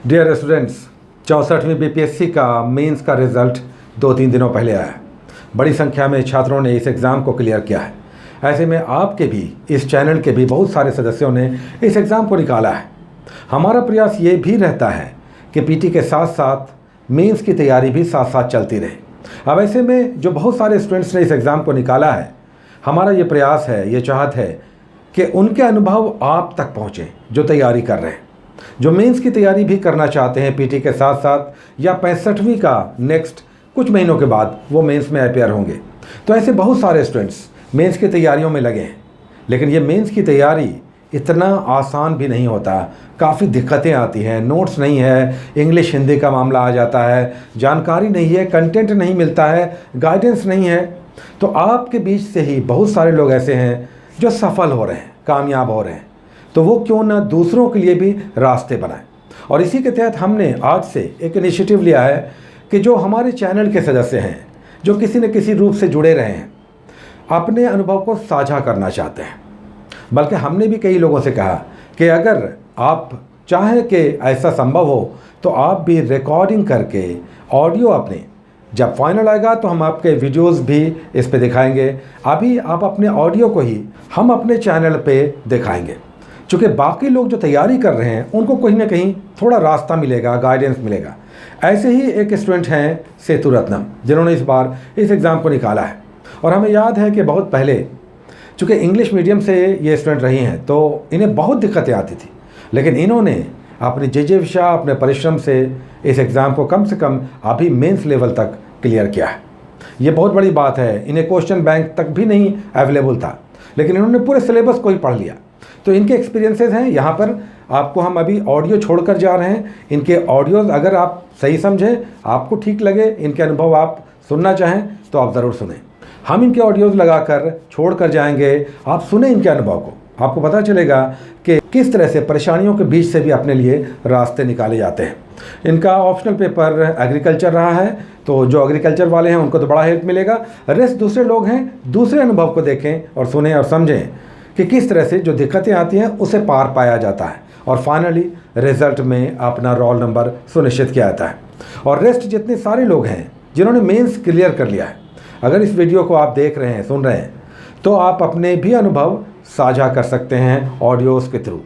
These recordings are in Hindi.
डियर स्टूडेंट्स, 64वीं बीपीएससी का मेंस का रिजल्ट 2-3 दिनों पहले आया है। बड़ी संख्या में छात्रों ने इस एग्ज़ाम को क्लियर किया है। ऐसे में आपके भी, इस चैनल के भी बहुत सारे सदस्यों ने इस एग्ज़ाम को निकाला है। हमारा प्रयास ये भी रहता है कि पीटी के साथ साथ मेंस की तैयारी भी साथ साथ चलती रहे। अब ऐसे में जो बहुत सारे स्टूडेंट्स ने इस एग्ज़ाम को निकाला है, हमारा ये प्रयास है, ये चाहत है कि उनके अनुभव आप तक पहुँचें जो तैयारी कर रहे हैं, जो मेंस की तैयारी भी करना चाहते हैं पीटी के साथ साथ, या 65वीं का नेक्स्ट कुछ महीनों के बाद वो मेंस में अपेयर होंगे। तो ऐसे बहुत सारे स्टूडेंट्स मेंस की तैयारियों में लगे हैं। लेकिन ये मेंस की तैयारी इतना आसान भी नहीं होता, काफ़ी दिक्कतें आती हैं। नोट्स नहीं है, इंग्लिश हिंदी का मामला आ जाता है, जानकारी नहीं है, कंटेंट नहीं मिलता है, गाइडेंस नहीं है। तो आपके बीच से ही बहुत सारे लोग ऐसे हैं जो सफल हो रहे हैं, कामयाब हो रहे हैं। तो वो क्यों ना दूसरों के लिए भी रास्ते बनाएं। और इसी के तहत हमने आज से एक इनिशिएटिव लिया है कि जो हमारे चैनल के सदस्य हैं, जो किसी न किसी रूप से जुड़े रहे हैं, अपने अनुभव को साझा करना चाहते हैं। बल्कि हमने भी कई लोगों से कहा कि अगर आप चाहें कि ऐसा संभव हो तो आप भी रिकॉर्डिंग करके ऑडियो अपने, जब फाइनल आएगा तो हम आपके वीडियोस भी इस पे दिखाएंगे। अभी आप अपने ऑडियो को ही हम अपने चैनल पे दिखाएंगे। चूँकि बाकी लोग जो तैयारी कर रहे हैं उनको कहीं ना कहीं थोड़ा रास्ता मिलेगा, गाइडेंस मिलेगा। ऐसे ही एक स्टूडेंट हैं सेतु रत्नम, जिन्होंने इस बार इस एग्ज़ाम को निकाला है। और हमें याद है कि बहुत पहले, चूँकि इंग्लिश मीडियम से ये स्टूडेंट रही हैं, तो इन्हें बहुत दिक्कतें आती थी। लेकिन इन्होंने अपनी जिज्ञासा, अपने परिश्रम से इस एग्ज़ाम को कम से कम अभी मेंस लेवल तक क्लियर किया है। ये बहुत बड़ी बात है। इन्हें क्वेश्चन बैंक तक भी नहीं अवेलेबल था, लेकिन इन्होंने पूरे सिलेबस को ही पढ़ लिया। तो इनके एक्सपीरियंसेस हैं। यहाँ पर आपको हम अभी ऑडियो छोड़कर जा रहे हैं। इनके ऑडियोज़ अगर आप सही समझें, आपको ठीक लगे, इनके अनुभव आप सुनना चाहें तो आप ज़रूर सुनें। हम इनके ऑडियोज़ लगाकर छोड़ कर जाएंगे, आप सुने इनके अनुभव को। आपको पता चलेगा कि किस तरह से परेशानियों के बीच से भी अपने लिए रास्ते निकाले जाते हैं। इनका ऑप्शनल पेपर एग्रीकल्चर रहा है, तो जो एग्रीकल्चर वाले हैं उनको तो बड़ा हेल्प मिलेगा। रेस्ट दूसरे लोग हैं, दूसरे अनुभव को देखें और सुनें और समझें कि किस तरह से जो दिक्कतें आती हैं उसे पार पाया जाता है और फाइनली रिजल्ट में अपना रोल नंबर सुनिश्चित किया जाता है। और रेस्ट जितने सारे लोग हैं जिन्होंने मेंस क्लियर कर लिया है, अगर इस वीडियो को आप देख रहे हैं, सुन रहे हैं, तो आप अपने भी अनुभव साझा कर सकते हैं ऑडियोज़ के थ्रू।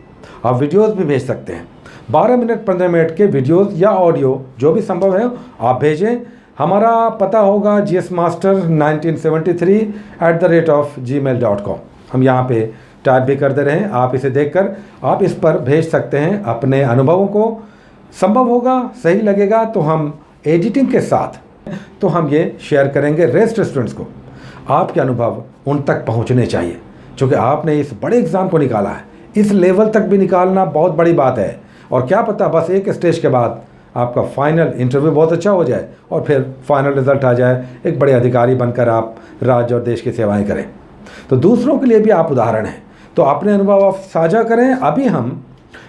आप वीडियोज़ भी भेज सकते हैं। 12 मिनट 15 मिनट के वीडियोज़ या ऑडियो जो भी संभव है आप भेजें। हमारा पता होगा gsmaster1973@gmail.com। हम यहाँ पे टाइप भी कर दे रहे हैं। आप इसे देखकर आप इस पर भेज सकते हैं अपने अनुभवों को। संभव होगा, सही लगेगा तो हम एडिटिंग के साथ तो हम ये शेयर करेंगे रेस्ट स्टूडेंट्स को। आपके अनुभव उन तक पहुंचने चाहिए, क्योंकि आपने इस बड़े एग्ज़ाम को निकाला है। इस लेवल तक भी निकालना बहुत बड़ी बात है। और क्या पता बस एक स्टेज के बाद आपका फाइनल इंटरव्यू बहुत अच्छा हो जाए और फिर फाइनल रिजल्ट आ जाए, एक बड़े अधिकारी बनकर आप राज्य और देश की सेवाएं करें। तो दूसरों के लिए भी आप उदाहरण हैं। तो अपने अनुभव आप साझा करें। अभी हम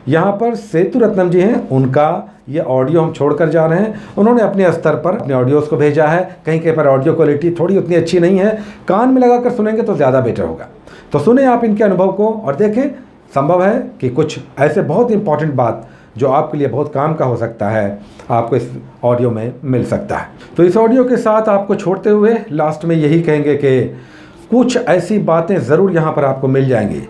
यहाँ पर सेतु रत्नम जी हैं, उनका ये ऑडियो हम छोड़कर जा रहे हैं। उन्होंने अपने स्तर पर अपने ऑडियोज़ को भेजा है। कहीं कहीं पर ऑडियो क्वालिटी थोड़ी उतनी अच्छी नहीं है, कान में लगाकर सुनेंगे तो ज़्यादा बेटर होगा। तो सुने आप इनके अनुभव को और देखें, संभव है कि कुछ ऐसे बहुत इंपॉर्टेंट बात जो आपके लिए बहुत काम का हो सकता है, आपको इस ऑडियो में मिल सकता है। तो इस ऑडियो के साथ आपको छोड़ते हुए लास्ट में यही कहेंगे कि कुछ ऐसी बातें ज़रूर यहाँ पर आपको मिल जाएंगी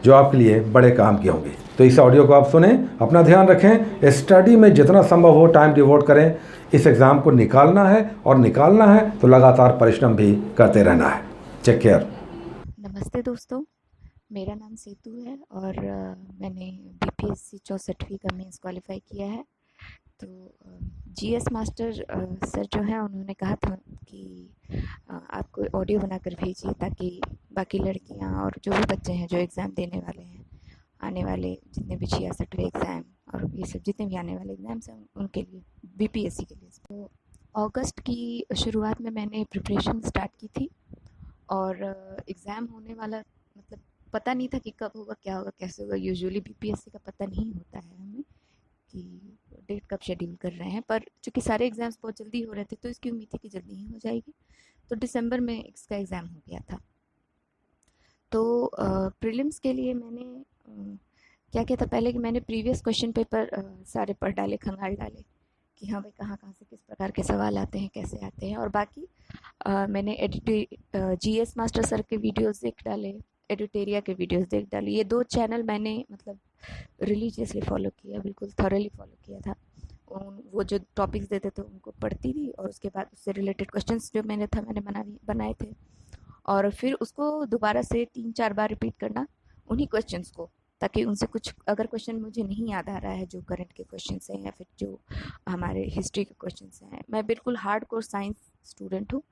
जो आपके लिए बड़े काम की होंगी। तो इस ऑडियो को आप सुने, अपना ध्यान रखें, स्टडी में जितना संभव हो टाइम डिवोट करें। इस एग्ज़ाम को निकालना है और निकालना है तो लगातार परिश्रम भी करते रहना है। Take care. नमस्ते दोस्तों, मेरा नाम सेतु है और मैंने बीपीएससी 64वीं का मेंस क्वालिफाई किया है। तो जीएस मास्टर सर जो हैं उन्होंने कहा था कि आपको ऑडियो बनाकर भेजिए ताकि बाकी लड़कियां और जो भी बच्चे हैं जो एग्ज़ाम देने वाले हैं, आने वाले जितने भी 66वें एग्ज़ाम और ये सब जितने भी आने वाले एग्ज़ाम्स हैं उनके लिए, बीपीएससी के लिए। तो अगस्त की शुरुआत में मैंने प्रिपरेशन स्टार्ट की थी और एग्ज़ाम होने वाला, मतलब पता नहीं था कि कब होगा, क्या होगा, कैसे होगा। यूजुअली बीपीएससी का पता नहीं होता है हमें कि डेट कब शेड्यूल कर रहे हैं, पर चूँकि सारे एग्ज़ाम्स बहुत जल्दी हो रहे थे तो इसकी उम्मीद थी कि जल्दी ही हो जाएगी। तो दिसंबर में इसका एग्ज़ाम हो गया था। तो प्रीलिम्स के लिए मैंने क्या किया था पहले कि मैंने प्रीवियस क्वेश्चन पेपर सारे पढ़ डाले, खंगाल डाले कि हाँ भाई कहाँ कहाँ से किस प्रकार के सवाल आते हैं, कैसे आते हैं। और बाकी मैंने जीएस मास्टर सर के वीडियोस देख डाले, एडिटेरिया के वीडियोस देख डाले। ये 2 चैनल मैंने मतलब रिलीजियसली फॉलो किया, बिल्कुल थॉरली फॉलो किया था। वो जो टॉपिक्स देते थे उनको पढ़ती थी, और उसके बाद उससे रिलेटेड क्वेश्चंस जो मैंने बनाए थे, और फिर उसको दोबारा से 3-4 बार रिपीट करना उन्हीं क्वेश्चंस को, ताकि उनसे कुछ अगर क्वेश्चन मुझे नहीं याद आ रहा है जो करंट के क्वेश्चंस हैं या फिर जो हमारे हिस्ट्री के क्वेश्चंस हैं। मैं बिल्कुल हार्ड कोर साइंस स्टूडेंट हूँ,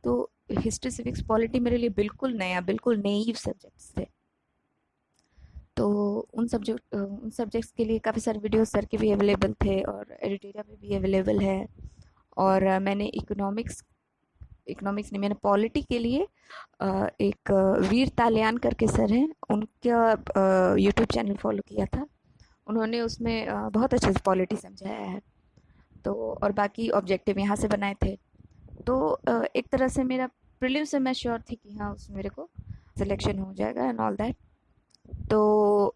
तो हिस्ट्री, सिविक्स, पॉलिटी मेरे लिए बिल्कुल नया, बिल्कुल नेइव सब्जेक्ट्स थे। तो उन सब्जेक्ट्स के लिए काफ़ी सारे वीडियोस सर के भी अवेलेबल थे और एडिटेरिया पे भी अवेलेबल है। और मैंने इकोनॉमिक्स नहीं, मैंने पॉलिटी के लिए एक वीर तालियान करके सर हैं, उनका यूट्यूब चैनल फॉलो किया था। उन्होंने उसमें बहुत अच्छे से पॉलिटी समझाया है। तो और बाकी ऑब्जेक्टिव यहाँ से बनाए थे। तो एक तरह से मेरा प्रीलिम से मैं श्योर थी कि हाँ उसमें मेरे को सिलेक्शन हो जाएगा एंड ऑल दैट। तो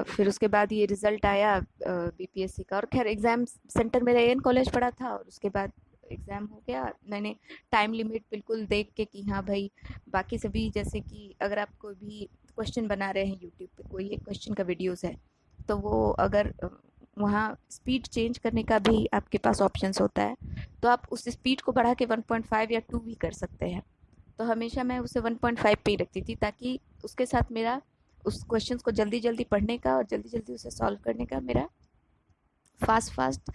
फिर उसके बाद ये रिज़ल्ट आया बीपीएससी का, और खैर एग्ज़ाम सेंटर मेरा एएन कॉलेज पड़ा था, और उसके बाद एग्ज़ाम हो गया। मैंने टाइम लिमिट बिल्कुल देख के कि हाँ भाई, बाकी सभी जैसे कि अगर आप कोई भी क्वेश्चन बना रहे हैं यूट्यूब पे, कोई एक क्वेश्चन का वीडियोस है, तो वो अगर वहाँ स्पीड चेंज करने का भी आपके पास ऑप्शंस होता है, तो आप उस स्पीड को बढ़ा के 1.5 या 2 भी कर सकते हैं। तो हमेशा मैं उसे 1.5 पे ही रखती थी, ताकि उसके साथ मेरा उस क्वेश्चंस को जल्दी जल्दी पढ़ने का और जल्दी जल्दी उसे सॉल्व करने का, मेरा फास्ट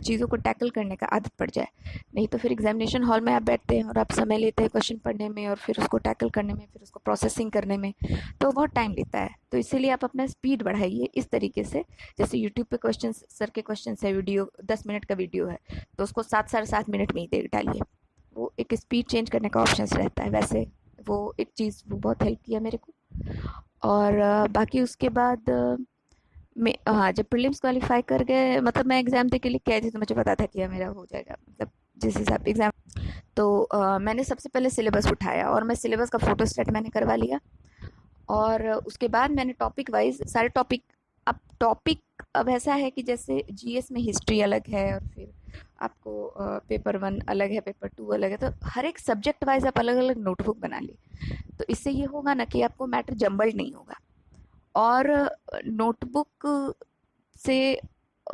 चीज़ों को टैकल करने का आदत पड़ जाए। नहीं तो फिर एग्जामिनेशन हॉल में आप बैठते हैं और आप समय लेते हैं क्वेश्चन पढ़ने में, और फिर उसको टैकल करने में, फिर उसको प्रोसेसिंग करने में, तो बहुत टाइम लेता है। तो इसीलिए आप अपना स्पीड बढ़ाइए इस तरीके से। जैसे यूट्यूब पे क्वेश्चन, सर के क्वेश्चन है, वीडियो 10 मिनट का वीडियो है, तो उसको 7-7.5 मिनट में ही देख डालिए। वो एक स्पीड चेंज करने का ऑप्शन रहता है। वैसे वो एक चीज़ वो बहुत हेल्प किया मेरे को। और बाकी उसके बाद मैं, हाँ, जब प्रीलिम्स क्वालिफाई कर गए, मतलब मैं एग्ज़ाम दे के लिए गई थी, तो मुझे पता था कि मेरा हो जाएगा, मतलब जिस हिसाब एग्ज़ाम। तो मैंने सबसे पहले सिलेबस उठाया, और मैं सिलेबस का फोटोस्टेट मैंने करवा लिया। और उसके बाद मैंने टॉपिक वाइज सारे टॉपिक, अब ऐसा है कि जैसे जीएस में हिस्ट्री अलग है, और फिर आपको पेपर 1 अलग है, पेपर 2 अलग है, तो हर एक सब्जेक्ट वाइज आप अलग अलग नोटबुक बना ली। तो इससे ये होगा ना कि आपको मैटर जम्बल्ड नहीं होगा। और नोटबुक से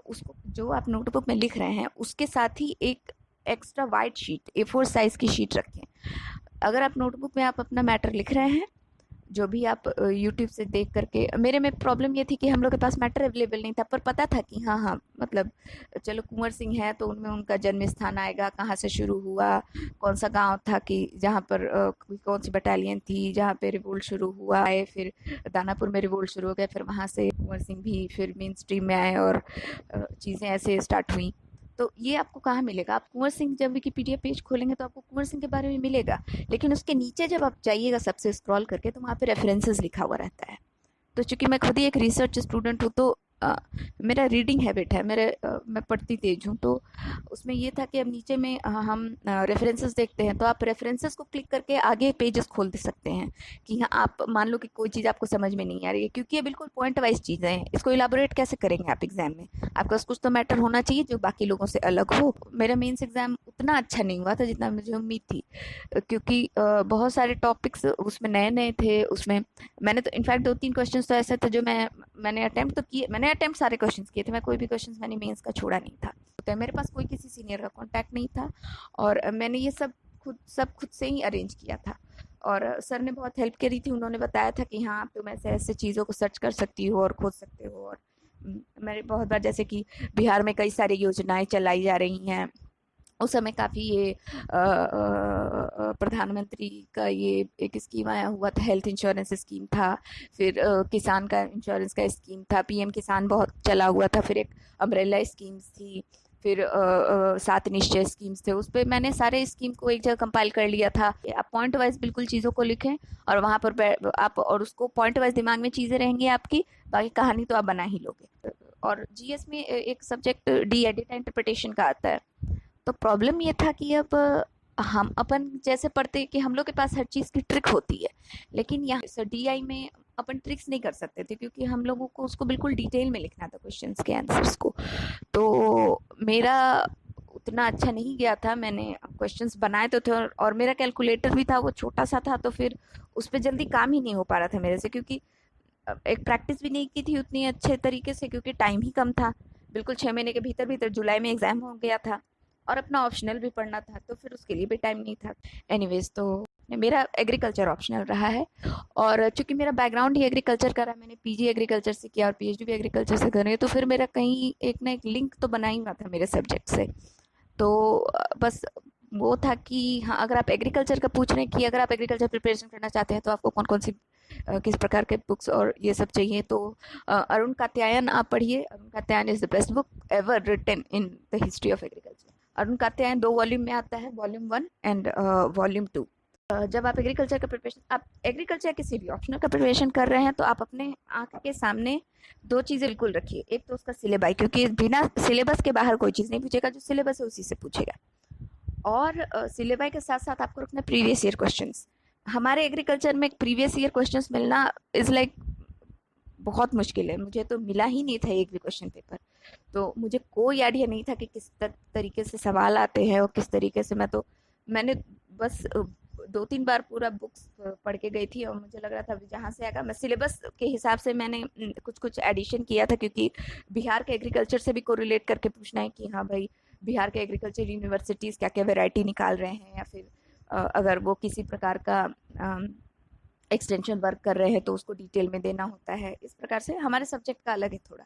उसको, जो आप नोटबुक में लिख रहे हैं उसके साथ ही एक extra white sheet, A4 size की शीट रखें। अगर आप नोटबुक में आप अपना मैटर लिख रहे हैं, जो भी आप यूट्यूब से देख करके, मेरे में प्रॉब्लम ये थी कि हम लोग के पास मैटर अवेलेबल नहीं था, पर पता था कि हाँ हाँ, मतलब चलो कुंवर सिंह है तो उनमें उनका जन्म स्थान आएगा, कहाँ से शुरू हुआ, कौन सा गांव था कि जहाँ पर कौन सी बटालियन थी जहाँ पे रिवोल्ट शुरू हुआ है, फिर दानापुर में रिवोल्ट शुरू हो गया, फिर वहाँ से कुंवर सिंह भी फिर मेन स्ट्रीम में आए, और चीज़ें ऐसे स्टार्ट हुई। तो ये आपको कहाँ मिलेगा? आप कुंवर सिंह जब विकिपीडिया पेज खोलेंगे तो आपको कुंवर सिंह के बारे में मिलेगा, लेकिन उसके नीचे जब आप जाइएगा सबसे स्क्रॉल करके, तो वहाँ पे रेफरेंसेस लिखा हुआ रहता है। तो चूंकि मैं खुद ही एक रिसर्च स्टूडेंट हूँ, तो मेरा रीडिंग हैबिट है, मैं पढ़ती तेज हूँ, तो उसमें ये था कि अब नीचे में हम रेफरेंसेस देखते हैं, तो आप रेफरेंसेस को क्लिक करके आगे पेजेस खोल दे सकते हैं कि हाँ, आप मान लो कि कोई चीज़ आपको समझ में नहीं आ रही है, क्योंकि ये बिल्कुल पॉइंट वाइज चीज़ें हैं, इसको इलाबोरेट कैसे करेंगे आप एग्जाम में? आपके पास कुछ तो मैटर होना चाहिए जो बाकी लोगों से अलग हो। मेरा मेंस एग्जाम उतना अच्छा नहीं हुआ था जितना मुझे उम्मीद थी, क्योंकि बहुत सारे टॉपिक्स उसमें नए नए थे। उसमें मैंने तो इनफैक्ट 2-3 क्वेश्चंस तो ऐसे थे जो मैंने अटेम्प्ट तो किए, मैंने अटेम्प्ट सारे क्वेश्चंस किए थे, मैं कोई भी क्वेश्चंस मैंने मेंस का छोड़ा नहीं था। तो मेरे पास कोई किसी सीनियर का कांटेक्ट नहीं था, और मैंने ये सब खुद से ही अरेंज किया था। और सर ने बहुत हेल्प करी थी, उन्होंने बताया था कि हाँ तुम ऐसे ऐसे चीज़ों को सर्च कर सकती हो और खोज सकते हो। और मैंने बहुत बार, जैसे कि बिहार में कई सारी योजनाएं चलाई जा रही हैं, उस समय काफ़ी ये प्रधानमंत्री का ये एक स्कीम आया हुआ था, हेल्थ इंश्योरेंस स्कीम था, फिर किसान का इंश्योरेंस का स्कीम था, पीएम किसान बहुत चला हुआ था, फिर एक अम्ब्रेला स्कीम्स थी, फिर 7 निश्चय स्कीम्स थे। उस पर मैंने सारे स्कीम को एक जगह कंपाइल कर लिया था। आप पॉइंट वाइज बिल्कुल चीज़ों को लिखें, और वहाँ पर आप, और उसको पॉइंट वाइज दिमाग में चीज़ें रहेंगी आपकी, बाकी कहानी तो आप बना ही लोगे। और जीएस में एक सब्जेक्ट डी एडिट इंटरप्रिटेशन का आता है। तो प्रॉब्लम ये था कि अब हम अपन जैसे पढ़ते कि हम लोग के पास हर चीज़ की ट्रिक होती है, लेकिन यहाँ डीआई में अपन ट्रिक्स नहीं कर सकते थे, क्योंकि हम लोगों को उसको बिल्कुल डिटेल में लिखना था, क्वेश्चंस के आंसर्स को। तो मेरा उतना अच्छा नहीं गया था। मैंने क्वेश्चंस बनाए तो थे, और मेरा कैलकुलेटर भी था, वो छोटा सा था, तो फिर उस पर जल्दी काम ही नहीं हो पा रहा था मेरे से, क्योंकि एक प्रैक्टिस भी नहीं की थी उतनी अच्छे तरीके से, क्योंकि टाइम ही कम था। बिल्कुल 6 महीने के भीतर भीतर जुलाई में एग्ज़ाम हो गया था, और अपना ऑप्शनल भी पढ़ना था, तो फिर उसके लिए भी टाइम नहीं था। एनीवेज, तो मेरा एग्रीकल्चर ऑप्शनल रहा है, और चूंकि मेरा बैकग्राउंड ही एग्रीकल्चर का रहा, मैंने पीजी एग्रीकल्चर से किया और पीएचडी भी एग्रीकल्चर से कर रही है, तो फिर मेरा कहीं एक ना एक लिंक तो बना ही हुआ था मेरे सब्जेक्ट से। तो बस वो था कि हाँ, अगर आप एग्रीकल्चर का पूछ रहे हैं कि अगर आप एग्रीकल्चर प्रिपरेशन करना चाहते हैं तो आपको कौन कौन सी किस प्रकार के बुक्स और ये सब चाहिए, तो अरुण कात्यायन आप पढ़िए। Arun Katyayan is the best book ever written in the history of agriculture. Arun Katyayan 2 volume में आता है, वॉल्यूम 1 एंड वॉल्यूम 2। जब आप एग्रीकल्चर का प्रिपरेशन, आप एग्रीकल्चर या किसी भी ऑप्शनल का प्रिपरेशन कर रहे हैं, तो आप अपने आंख के सामने दो चीज़ें बिल्कुल रखिए। एक तो उसका सिलेबाई, क्योंकि बिना सिलेबस के बाहर कोई चीज़ नहीं पूछेगा, जो सिलेबस है उसी से पूछेगा। और सिलेबाई के साथ साथ आपको रखना प्रीवियस ईयर क्वेश्चंस। हमारे एग्रीकल्चर में प्रीवियस ईयर क्वेश्चंस मिलना इज़ लाइक बहुत मुश्किल है। मुझे तो मिला ही नहीं था एक भी क्वेश्चन पेपर, तो मुझे कोई आइडिया नहीं था कि किस तरीके से सवाल आते हैं और किस तरीके से। मैंने बस 2-3 बार पूरा बुक्स पढ़ के गई थी, और मुझे लग रहा था जहाँ से आएगा। मैं सिलेबस के हिसाब से मैंने कुछ कुछ एडिशन किया था, क्योंकि बिहार के एग्रीकल्चर से भी कोरिलेट करके पूछना है कि हाँ भाई, बिहार के एग्रीकल्चर यूनिवर्सिटीज़ क्या क्या वेराइटी निकाल रहे हैं, या फिर अगर वो किसी प्रकार का एक्सटेंशन वर्क कर रहे हैं तो उसको डिटेल में देना होता है। इस प्रकार से हमारे सब्जेक्ट का अलग है थोड़ा,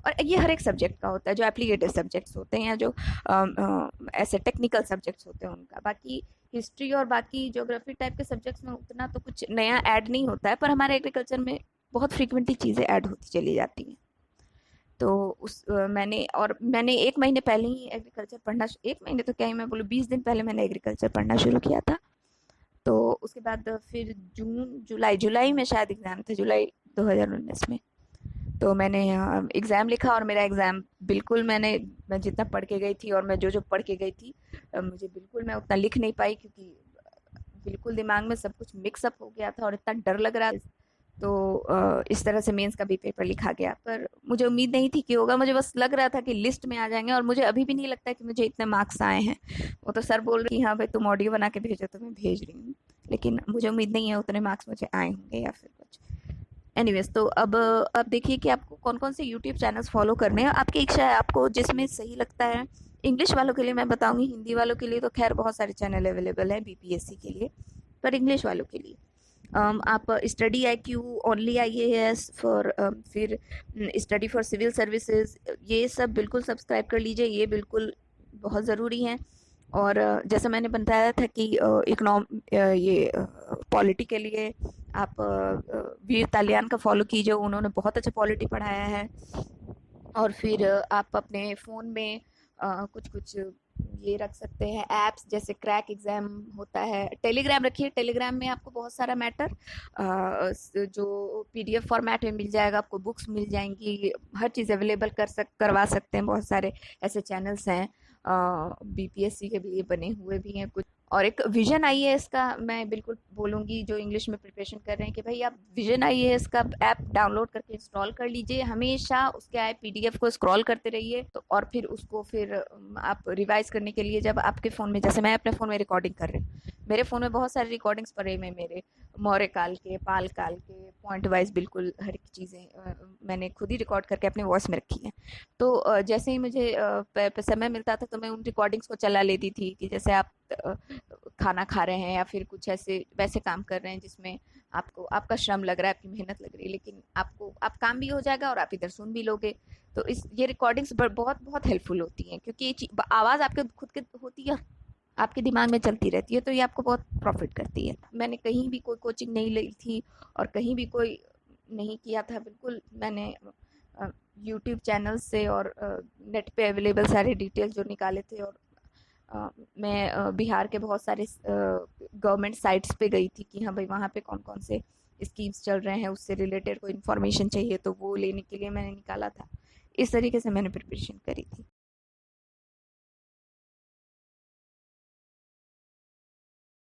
और ये हर एक सब्जेक्ट का होता है, जो एप्लीकेटिव सब्जेक्ट्स होते हैं या जो ऐसे टेक्निकल सब्जेक्ट्स होते हैं उनका। बाकी हिस्ट्री और बाकी ज्योग्राफी टाइप के सब्जेक्ट्स में उतना तो कुछ नया ऐड नहीं होता है, पर हमारे एग्रीकल्चर में बहुत फ्रीक्वेंटली चीज़ें ऐड होती चली जाती हैं। तो मैंने 1 महीने पहले ही एग्रीकल्चर पढ़ना, 1 महीने तो क्या ही मैं बोलूँ, 20 दिन पहले मैंने एग्रीकल्चर पढ़ना शुरू किया था। तो उसके बाद फिर जुलाई में शायद एग्ज़ाम था, जुलाई 2019 में। तो मैंने एग्ज़ाम लिखा, और मेरा एग्ज़ाम बिल्कुल मैं जितना पढ़ के गई थी, और मैं जो जो पढ़ के गई थी, मुझे बिल्कुल मैं उतना लिख नहीं पाई, क्योंकि बिल्कुल दिमाग में सब कुछ मिक्सअप हो गया था और इतना डर लग रहा था। तो इस तरह से मेंस का भी पेपर लिखा गया, पर मुझे उम्मीद नहीं थी कि होगा। मुझे बस लग रहा था कि लिस्ट में आ जाएंगे, और मुझे अभी भी नहीं लगता कि मुझे इतने मार्क्स आए हैं। वो तो सर बोल रहे कि हाँ भाई तुम ऑडियो बना के भेजो, तो मैं भेज रही हूँ, लेकिन मुझे उम्मीद नहीं है उतने मार्क्स मुझे आए होंगे या फिर कुछ। एनीवेज, तो अब देखिए कि आपको कौन कौन से यूट्यूब चैनल्स फॉलो करने हैं। आपकी इच्छा है, आपको जिसमें सही लगता है। इंग्लिश वालों के लिए मैं बताऊंगी, हिंदी वालों के लिए तो खैर बहुत सारे चैनल अवेलेबल हैं बीपीएससी के लिए, पर इंग्लिश वालों के लिए आप study IQ, only IAS for, फिर स्टडी फॉर सिविल सर्विसेज, ये सब बिल्कुल सब्सक्राइब कर लीजिए, ये बिल्कुल बहुत ज़रूरी हैं। और जैसा मैंने बताया था कि ये पॉलिटी के लिए आप वीर तालियान का फॉलो कीजिए, उन्होंने बहुत अच्छा पॉलिटी पढ़ाया है। और फिर आप अपने फ़ोन में कुछ कुछ ये रख सकते हैं ऐप्स, जैसे क्रैक एग्ज़ाम होता है। टेलीग्राम रखिए, टेलीग्राम में आपको बहुत सारा मैटर जो PDF फॉर्मेट में मिल जाएगा, आपको बुक्स मिल जाएंगी, हर चीज़ अवेलेबल करवा सकते हैं। बहुत सारे ऐसे चैनल्स हैं BPSC के लिए बने हुए भी हैं कुछ। और एक विजन IAS का मैं बिल्कुल बोलूँगी, जो इंग्लिश में प्रिपरेशन कर रहे हैं, कि भाई आप विजन IAS का ऐप डाउनलोड करके इंस्टॉल कर लीजिए। हमेशा उसके आए PDF को स्क्रॉल करते रहिए, तो और फिर उसको फिर आप रिवाइज करने के लिए, जब आपके फ़ोन में, जैसे मैं अपने फ़ोन में रिकॉर्डिंग कर रही हूँ, मेरे फ़ोन में बहुत सारे रिकॉर्डिंग्स पड़े हुए, मेरे मौर्य काल के, पाल काल के, पॉइंट वाइज बिल्कुल हर एक चीज़ें मैंने खुद ही रिकॉर्ड करके अपने वॉइस में रखी हैं। तो जैसे ही मुझे समय मिलता था, तो मैं उन रिकॉर्डिंग्स को चला लेती थी, कि जैसे आप खाना खा रहे हैं या फिर कुछ ऐसे वैसे काम कर रहे हैं जिसमें आपका श्रम लग रहा है, आपकी मेहनत लग रही है, लेकिन आप काम भी हो जाएगा और आप इधर सुन भी लोगे। तो ये रिकॉर्डिंग्स बहुत बहुत हेल्पफुल होती हैं, क्योंकि ये आवाज़ आपके खुद के होती है, आपके दिमाग में चलती रहती है, तो ये आपको बहुत प्रॉफिट करती है। मैंने कहीं भी कोई कोचिंग नहीं ली थी, और कहीं भी कोई नहीं किया था, बिल्कुल मैंने यूट्यूब चैनल से और नेट पे अवेलेबल सारे डिटेल जो निकाले थे। और मैं बिहार के बहुत सारे गवर्नमेंट साइट्स पे गई थी, कि हाँ भाई वहाँ पे कौन कौन से स्कीम्स चल रहे हैं, उससे रिलेटेड कोई इन्फॉर्मेशन चाहिए तो वो लेने के लिए मैंने निकाला था। इस तरीके से मैंने प्रिपरेशन करी थी।